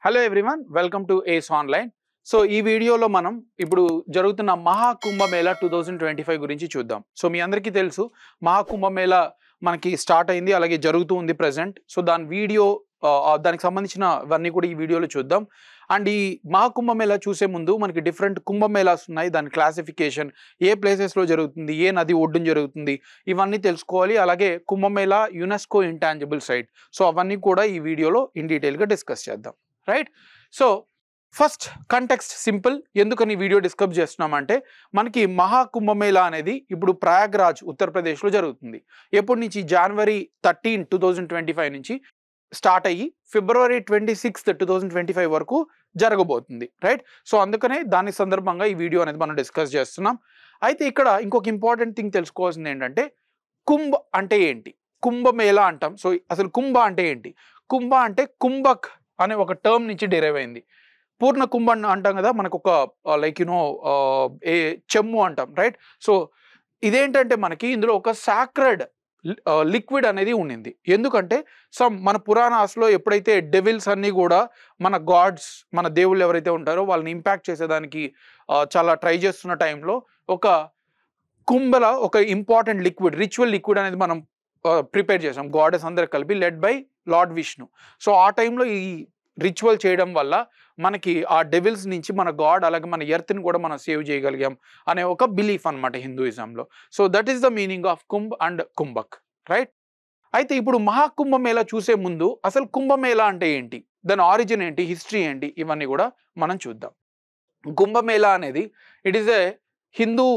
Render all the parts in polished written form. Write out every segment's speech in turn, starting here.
Hello everyone, welcome to ace online. So ఈ వీడియోలో మనం ఇప్పుడు జరుగుతున్న మహాకుంభమేళా 2025 గురించి చూద్దాం. సో మీ అందరికీ తెలుసు మహాకుంభమేళా మనకి స్టార్ట్ అయింది, అలాగే జరుగుతూ ఉంది ప్రెసెంట్. సో దాని వీడియో దానికి సంబంధించినవన్నీ కూడా ఈ వీడియోలో చూద్దాం. అండ్ ఈ మహాకుంభమేళా చూసే ముందు మనకి డిఫరెంట్ కుంభమేళాస్ ఉన్నాయి, దాని క్లాసిఫికేషన్, ఏ ప్లేసెస్లో జరుగుతుంది, ఏ నది ఒడ్డున జరుగుతుంది, ఇవన్నీ తెలుసుకోవాలి. అలాగే Kumbh Mela UNESCO intangible site, so అవన్నీ కూడా ఈ వీడియోలో ఇన్ డీటెయిల్గా డిస్కస్ చేద్దాం. Right. So first context simple, ఎందుకని వీడియో డిస్కస్ చేస్తున్నామంటే మనకి మహాకుంభమేళా అనేది ఇప్పుడు ప్రయాగ్రాజ్ ఉత్తరప్రదేశ్లో జరుగుతుంది. ఎప్పటి నుంచి? జనవరి 13, 2025 నుంచి స్టార్ట్ అయ్యి ఫిబ్రవరి 26, 2025 వరకు జరగబోతుంది. రైట్. సో అందుకనే దాని సందర్భంగా ఈ వీడియో అనేది మనం డిస్కస్ చేస్తున్నాం. అయితే ఇక్కడ ఇంకొక ఇంపార్టెంట్ థింగ్ తెలుసుకోవాల్సింది ఏంటంటే కుంభ్ అంటే ఏంటి, కుంభమేళా అంటాం. సో అసలు కుంభ అంటే ఏంటి? కుంభ అంటే కుంభక్ అనే ఒక టర్మ్ నుంచి డిరైవ్ అయింది. పూర్ణ కుంభ అంటాం కదా, మనకు ఒక లైక్ ఏ చెమ్ము అంటాం. రైట్. సో ఇదేంటంటే మనకి ఇందులో ఒక సాక్రెడ్ లిక్విడ్ అనేది ఉండింది. ఎందుకంటే మన పురాణాస్లో ఎప్పుడైతే డెవిల్స్ అన్నీ కూడా మన గాడ్స్, మన దేవుళ్ళు ఎవరైతే ఉంటారో వాళ్ళని ఇంపాక్ట్ చేసేదానికి చాలా ట్రై చేస్తున్న టైంలో ఒక కుంభల ఒక ఇంపార్టెంట్ లిక్విడ్, రిచువల్ లిక్విడ్ అనేది మనం ప్రిపేర్ చేసాం, గాడెస్ అందరు కలిపి, led by lord Vishnu. So ఆ టైంలో ఈ రిచువల్ చేయడం వల్ల మనకి ఆ డెవిల్స్ నుంచి మన గాడ్ అలాగే మన ఎర్త్ని కూడా మనం సేవ్ చేయగలిగాం అనే ఒక బిలీఫ్ అనమాట హిందూయిజంలో. So that is the meaning of Kumbh and Kumbhak. Right. అయితే ఇప్పుడు మహాకుంభమేళా చూసే ముందు అసలు కుంభమేళా అంటే ఏంటి, దాని ఆరిజిన్ ఏంటి, హిస్టరీ ఏంటి, ఇవన్నీ కూడా మనం చూద్దాం. కుంభమేళా అనేది it is a Hindu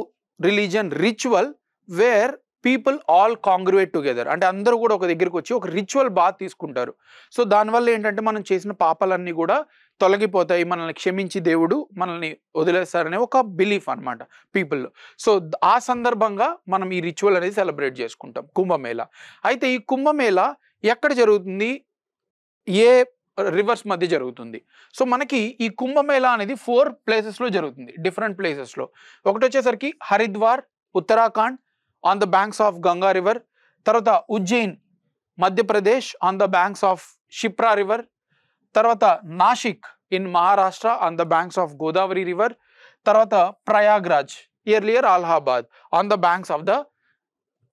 religion ritual where people all congregate together, అంటే అందరూ కూడా ఒక దగ్గరికి వచ్చి ఒక రిచువల్ బాత్ తీసుకుంటారు. సో దానివల్ల ఏంటంటే మనం చేసిన పాపాలన్నీ కూడా తొలగిపోతాయి, మనల్ని క్షమించి దేవుడు మనల్ని వదిలేస్తారనే ఒక బిలీఫ్ అనమాట పీపుల్లో. సో ఆ సందర్భంగా మనం ఈ రిచువల్ అనేది సెలబ్రేట్ చేసుకుంటాం, కుంభమేళా. అయితే ఈ కుంభమేళా ఎక్కడ జరుగుతుంది, ఏ రివర్స్ మధ్య జరుగుతుంది? సో మనకి ఈ కుంభమేళా అనేది 4 ప్లేసెస్లో జరుగుతుంది, డిఫరెంట్ ప్లేసెస్లో. ఒకటి వచ్చేసరికి Haridwar, Uttarakhand, on the banks of Ganga river. తర్వాత Ujjain, Madhya Pradesh, on the banks of Shipra river. తర్వాత Nashik in Maharashtra, on the banks of Godavari river. తర్వాత Prayagraj, earlier Allahabad, on the banks of the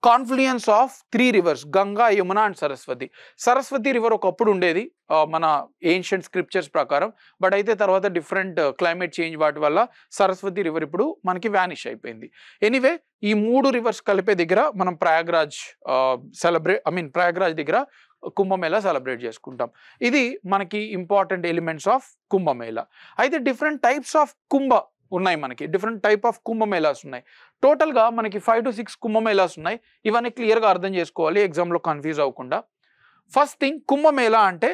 confluence of 3 rivers, Ganga, Yamuna and Saraswati. Saraswati river ఒకప్పుడు ఉండేది మన ఏన్షియంట్ స్క్రిప్చర్స్ ప్రకారం, బట్ అయితే తర్వాత డిఫరెంట్ క్లైమేట్ చేంజ్ వాటి వల్ల సరస్వతి రివర్ ఇప్పుడు మనకి వ్యానిష్ అయిపోయింది. ఎనీవే ఈ 3 రివర్స్ కలిపే దగ్గర మనం ప్రయాగ్రాజ్ ప్రయాగ్రాజ్ దగ్గర కుంభమేళా సెలబ్రేట్ చేసుకుంటాం. ఇది మనకి ఇంపార్టెంట్ ఎలిమెంట్స్ ఆఫ్ కుంభమేళా. అయితే డిఫరెంట్ టైప్స్ ఆఫ్ కుంభ ఉన్నాయి, మనకి డిఫరెంట్ టైప్ ఆఫ్ కుంభమేళాస్ ఉన్నాయి. టోటల్గా మనకి 5 to 6 కుంభమేళాస్ ఉన్నాయి. ఇవన్నీ క్లియర్గా అర్థం చేసుకోవాలి, ఎగ్జామ్లో కన్ఫ్యూజ్ అవ్వకుండా. ఫస్ట్ థింగ్, కుంభమేళా అంటే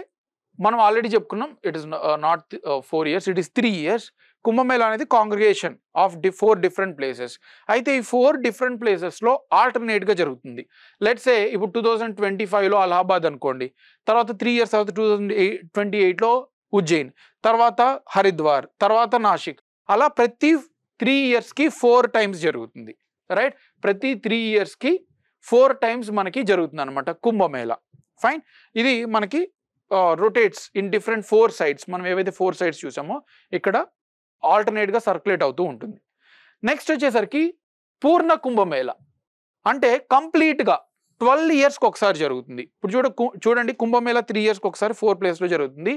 మనం ఆల్రెడీ చెప్పుకున్నాం, it is not 4 years, it is 3 years. Kumbh Mela అనేది కాంగ్రిగేషన్ ఆఫ్ 4 different ప్లేసెస్. అయితే ఈ 4 different ప్లేసెస్లో ఆల్టర్నేట్గా జరుగుతుంది. లెట్స్ సే ఇప్పుడు 2025లో అలహాబాద్ అనుకోండి, తర్వాత 3 years తర్వాత 2028లో ఉజ్జయిన్, తర్వాత హరిద్వార్, తర్వాత నాసిక్. అలా ప్రతి 3 yearsకి 4 times జరుగుతుంది. రైట్. ప్రతి 3 yearsకి 4 times మనకి జరుగుతుంది అనమాట కుంభమేళా. ఫైన్. ఇది మనకి రొటేట్స్ ఇన్ డిఫరెంట్ 4 sides. మనం ఏవైతే 4 sides చూసామో ఇక్కడ ఆల్టర్నేట్గా సర్క్యులేట్ అవుతూ ఉంటుంది. నెక్స్ట్ వచ్చేసరికి పూర్ణ కుంభమేళా అంటే కంప్లీట్గా 12 yearsకి ఒకసారి జరుగుతుంది. ఇప్పుడు చూడండి కుంభమేళా 3 yearsకి ఒకసారి 4 ప్లేస్లో జరుగుతుంది.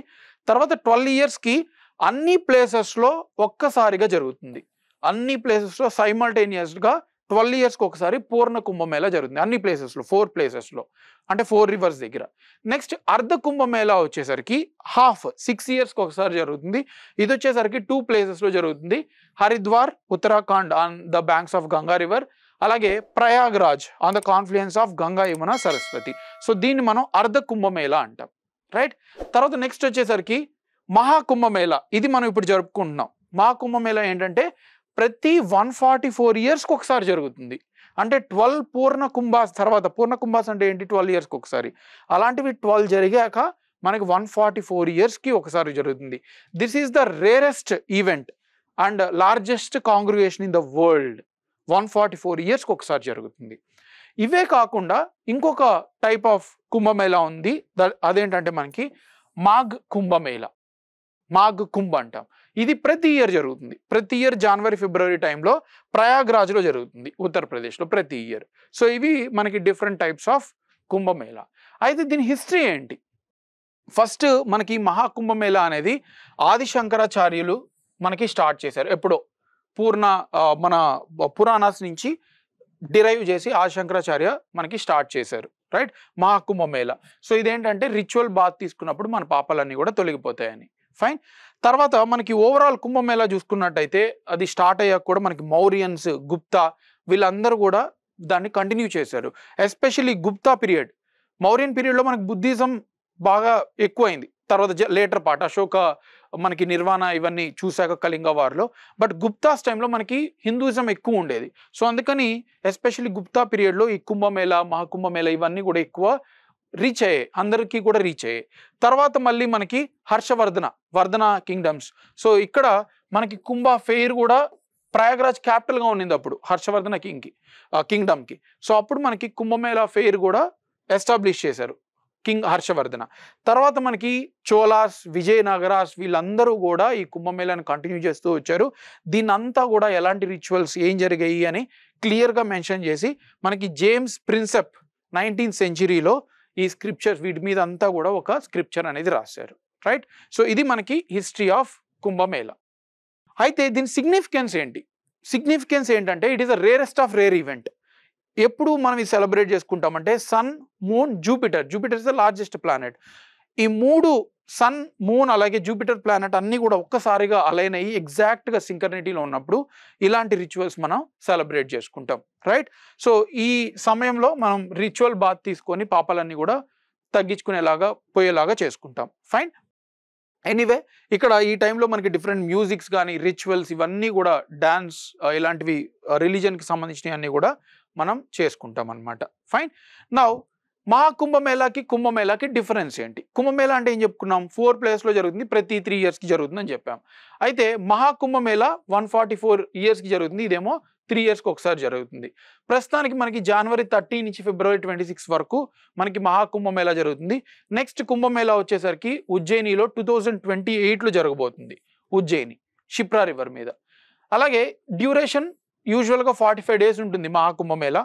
తర్వాత 12 yearsకి అన్ని ప్లేసెస్లో ఒక్కసారిగా జరుగుతుంది. అన్ని ప్లేసెస్లో సైమల్టేనియస్గా 12 yearsకి ఒకసారి పూర్ణ కుంభమేళా జరుగుతుంది, అన్ని ప్లేసెస్లో, 4 ప్లేసెస్లో, అంటే 4 rivers దగ్గర. నెక్స్ట్ అర్ధ కుంభమేళా వచ్చేసరికి 6 yearsకి ఒకసారి జరుగుతుంది. ఇది వచ్చేసరికి 2 ప్లేసెస్లో జరుగుతుంది, Haridwar, Uttarakhand on the banks of Ganga river, అలాగే Prayagraj on the confluence of Ganga, Yamuna, Saraswati. So దీన్ని మనం అర్ధ కుంభమేళా అంటాం. రైట్. తర్వాత నెక్స్ట్ వచ్చేసరికి మహాకుంభమేళా, ఇది మనం ఇప్పుడు జరుపుకుంటున్నాం. మహాకుంభమేళా ఏంటంటే ప్రతి 144 yearsకి ఒకసారి జరుగుతుంది. అంటే 12 పూర్ణ కుంభాస్ తర్వాత, పూర్ణ కుంభాస్ అంటే ఏంటి, 12 yearsకి ఒకసారి. అలాంటివి 12 జరిగాక మనకి 144 yearsకి ఒకసారి జరుగుతుంది. This is the rarest event and largest congregation in the world. 144 yearsకి ఒకసారి జరుగుతుంది. ఇవే కాకుండా ఇంకొక టైప్ ఆఫ్ కుంభమేళా ఉంది, అదేంటంటే మనకి మాఘ్ కుంభమేళా. మాఘ్ కుంభ్ అంటాం. ఇది ప్రతి ఇయర్ జరుగుతుంది. ప్రతి ఇయర్ జనవరి ఫిబ్రవరి టైంలో ప్రయాగ్రాజ్లో జరుగుతుంది, ఉత్తరప్రదేశ్లో ప్రతి ఇయర్. సో ఇవి మనకి డిఫరెంట్ టైప్స్ ఆఫ్ కుంభమేళా. అయితే దీని హిస్టరీ ఏంటి? ఫస్ట్ మనకి మహాకుంభమేళా అనేది ఆదిశంకరాచార్యులు మనకి స్టార్ట్ చేశారు. ఎప్పుడో మన పురాణాస్ నుంచి డిరైవ్ చేసి ఆదిశంకరాచార్య మనకి స్టార్ట్ చేశారు, రైట్? మహాకుంభమేళా. సో ఇదేంటంటే రిచువల్ బాత్ తీసుకున్నప్పుడు మన పాపాలన్నీ కూడా తొలగిపోతాయని. ఫైన్. తర్వాత మనకి ఓవరాల్ కుంభమేళా చూసుకున్నట్టయితే అది స్టార్ట్ అయ్యాక కూడా మనకి మౌరియన్స్, గుప్తా వీళ్ళందరూ కూడా దాన్ని కంటిన్యూ చేశారు. ఎస్పెషల్లీ గుప్తా పీరియడ్, మౌరియన్ పీరియడ్లో మనకి బుద్ధిజం బాగా ఎక్కువైంది. తర్వాత లేటర్ పార్ట్ అశోక మనకి నిర్వాణ ఇవన్నీ చూశాక కళింగ వార్లో. బట్ గుప్తాస్ టైంలో మనకి హిందూయిజం ఎక్కువ ఉండేది. సో అందుకని ఎస్పెషల్లీ గుప్తా పీరియడ్లో ఈ కుంభమేళా, మహాకుంభమేళా ఇవన్నీ కూడా ఎక్కువ రీచ్ అయ్యాయి, అందరికీ కూడా రీచ్ అయ్యాయి. తర్వాత మళ్ళీ మనకి వర్ధన కింగ్డమ్స్. సో ఇక్కడ మనకి కుంభ ఫెయిర్ కూడా ప్రయాగ్రాజ్ క్యాపిటల్గా ఉండింది అప్పుడు హర్షవర్ధన కింగ్డమ్కి. సో అప్పుడు మనకి కుంభమేళా ఫెయిర్ కూడా ఎస్టాబ్లిష్ చేశారు కింగ్ హర్షవర్ధన. తర్వాత మనకి చోలాస్, విజయనగరాస్ వీళ్ళందరూ కూడా ఈ కుంభమేళాను కంటిన్యూ చేస్తూ వచ్చారు. దీన్నంతా కూడా ఎలాంటి రిచువల్స్ ఏం జరిగాయి అని క్లియర్గా మెన్షన్ చేసి మనకి జేమ్స్ ప్రిన్సెప్ 19th centuryలో ఈ స్క్రిప్చర్స్ వీటి మీద అంతా కూడా ఒక స్క్రిప్చర్ అనేది రాశారు, రైట్? సో ఇది మనకి హిస్టరీ ఆఫ్ కుంభమేళా. అయితే దీని సిగ్నిఫికెన్స్ ఏంటి? సిగ్నిఫికెన్స్ ఏంటంటే it is the rarest of rare event. ఎప్పుడు మనం ఇది సెలబ్రేట్ చేసుకుంటామంటే sun, moon, Jupiter is the largest planet. ఈ మూడు సన్, మూన్ అలాగే జూపిటర్ ప్లానెట్ అన్నీ కూడా ఒక్కసారిగా అలైన్ అయ్యి ఎగ్జాక్ట్గా సింకర్నిటీలో ఉన్నప్పుడు ఇలాంటి రిచువల్స్ మనం సెలబ్రేట్ చేసుకుంటాం, రైట్? సో ఈ సమయంలో మనం రిచువల్ బాత్ తీసుకొని పాపాలన్నీ కూడా తగ్గించుకునేలాగా పోయేలాగా చేసుకుంటాం. ఫైన్. ఎనీవే ఇక్కడ ఈ టైంలో మనకి డిఫరెంట్ మ్యూజిక్స్ కానీ రిచువల్స్ ఇవన్నీ కూడా డాన్స్ ఇలాంటివి రిలీజన్కి సంబంధించినవి అన్నీ కూడా మనం చేసుకుంటాం అన్నమాట. ఫైన్. నౌ మహాకుంభమేళాకి కుంభమేళాకి డిఫరెన్స్ ఏంటి? కుంభమేళా అంటే ఏం చెప్పుకున్నాం? 4 places జరుగుతుంది, ప్రతి 3 yearsకి జరుగుతుందని చెప్పాం. అయితే మహాకుంభమేళా 144 yearsకి జరుగుతుంది, ఇదేమో 3 yearsకి ఒకసారి జరుగుతుంది. ప్రస్తుతానికి మనకి జనవరి 30 నుంచి ఫిబ్రవరి 26 వరకు మనకి మహాకుంభమేళా జరుగుతుంది. నెక్స్ట్ కుంభమేళా వచ్చేసరికి ఉజ్జయినిలో 2028లో జరగబోతుంది. ఉజ్జయిని షిప్రా రివర్ మీద. అలాగే డ్యూరేషన్ యూజువల్గా 45 days ఉంటుంది మహాకుంభమేళా.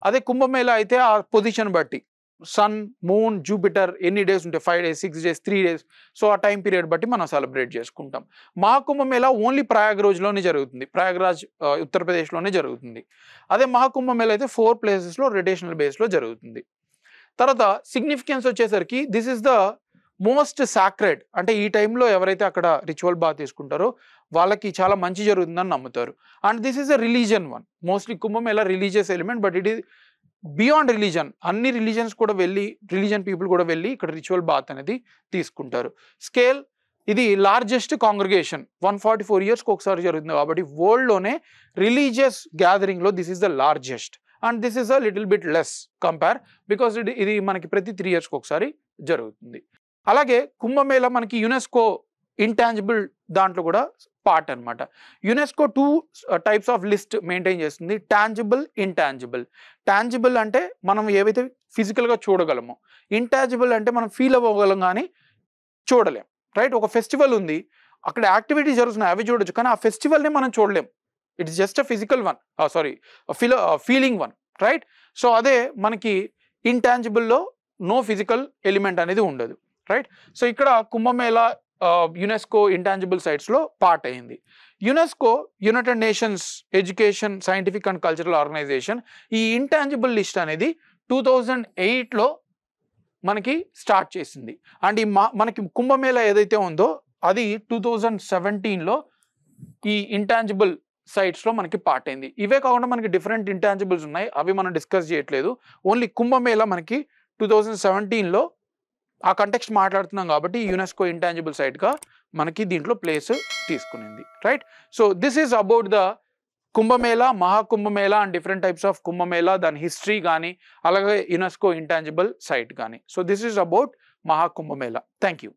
అదే కుంభమేళా అయితే ఆ పొజిషన్ బట్టి సన్, మూన్, జూపిటర్ ఎన్ని డేస్ ఉంటాయి, 5 days, 6 days, 3 days. సో ఆ టైం పీరియడ్ బట్టి మనం సెలబ్రేట్ చేసుకుంటాం. మహాకుంభమేళా ఓన్లీ ప్రయాగ్రాజ్లోనే జరుగుతుంది, ప్రయాగ్రాజ్ ఉత్తరప్రదేశ్లోనే జరుగుతుంది. అదే మహాకుంభమేళా అయితే 4 placesలో రొటేషనల్ బేస్లో జరుగుతుంది. తర్వాత సిగ్నిఫికెన్స్ వచ్చేసరికి this is the most sacred, అంటే ఈ టైంలో ఎవరైతే అక్కడ రిచువల్ బాత్ తీసుకుంటారో వాళ్ళకి చాలా మంచి జరుగుతుందని నమ్ముతారు. And this is a religion one. Mostly Kumbh Mela religious element, but it is beyond religion. అన్ని రిలీజన్స్ కూడా వెళ్ళి, రిలీజన్ పీపుల్ కూడా వెళ్ళి ఇక్కడ రిచువల్ బాత్ అనేది తీసుకుంటారు. స్కేల్ ఇది లార్జెస్ట్ కాంగ్రిగేషన్, 144 yearsకి ఒకసారి జరుగుతుంది కాబట్టి వరల్డ్లోనే రిలీజియస్ గ్యాదరింగ్లో this is the largest. And this is a little bit less compare, because ఇది మనకి ప్రతి 3 yearsకి ఒకసారి జరుగుతుంది. అలాగే కుంభమేళా మనకి యునెస్కో ఇంటాంజిబుల్ దాంట్లో కూడా పార్ట్ అనమాట. UNESCO 2 types of list maintain చేస్తుంది, టాంజిబుల్, ఇంటాంజిబుల్. టాంజిబుల్ అంటే మనం ఏవైతే ఫిజికల్గా చూడగలమో, ఇంటాంజిబుల్ అంటే మనం ఫీల్ అవ్వగలం కానీ చూడలేం, రైట్? ఒక ఫెస్టివల్ ఉంది, అక్కడ యాక్టివిటీస్ జరుగుతున్నాయి, అవి చూడొచ్చు, కానీ ఆ ఫెస్టివల్ని మనం చూడలేం. It's just a physical one, feeling one, right? So అదే మనకి ఇంటాంజిబుల్లో నో ఫిజికల్ ఎలిమెంట్ అనేది ఉండదు, రైట్? సో ఇక్కడ కుంభమేళా యునెస్కో ఇంటాంజిబుల్ సైట్స్లో పార్ట్ అయింది. UNESCO United Nations education, scientific and cultural organisation ఈ ఇంటాంజిబుల్ లిస్ట్ అనేది 2008లో మనకి స్టార్ట్ చేసింది. అండ్ ఈ మనకి కుంభమేళా ఏదైతే ఉందో అది 2017లో ఈ ఇంటాంజిబుల్ సైట్స్లో మనకి పార్ట్ అయింది. ఇవే కాకుండా మనకి డిఫరెంట్ ఇంటాంజిబుల్స్ ఉన్నాయి, అవి మనం డిస్కస్ చేయట్లేదు. ఓన్లీ కుంభమేళా మనకి 2017లో ఆ కంటెక్స్ట్ మాట్లాడుతున్నాం కాబట్టి యునెస్కో ఇంటాంజిబుల్ సైట్గా మనకి దీంట్లో ప్లేస్ తీసుకునింది, right? So this is about the Kumbh Mela, Maha Kumbh Mela and different types of Kumbh Mela, దాని హిస్టరీ కానీ అలాగే యునెస్కో ఇంటాంజిబుల్ సైట్ కానీ. So this is about Maha Kumbh Mela. Thank you.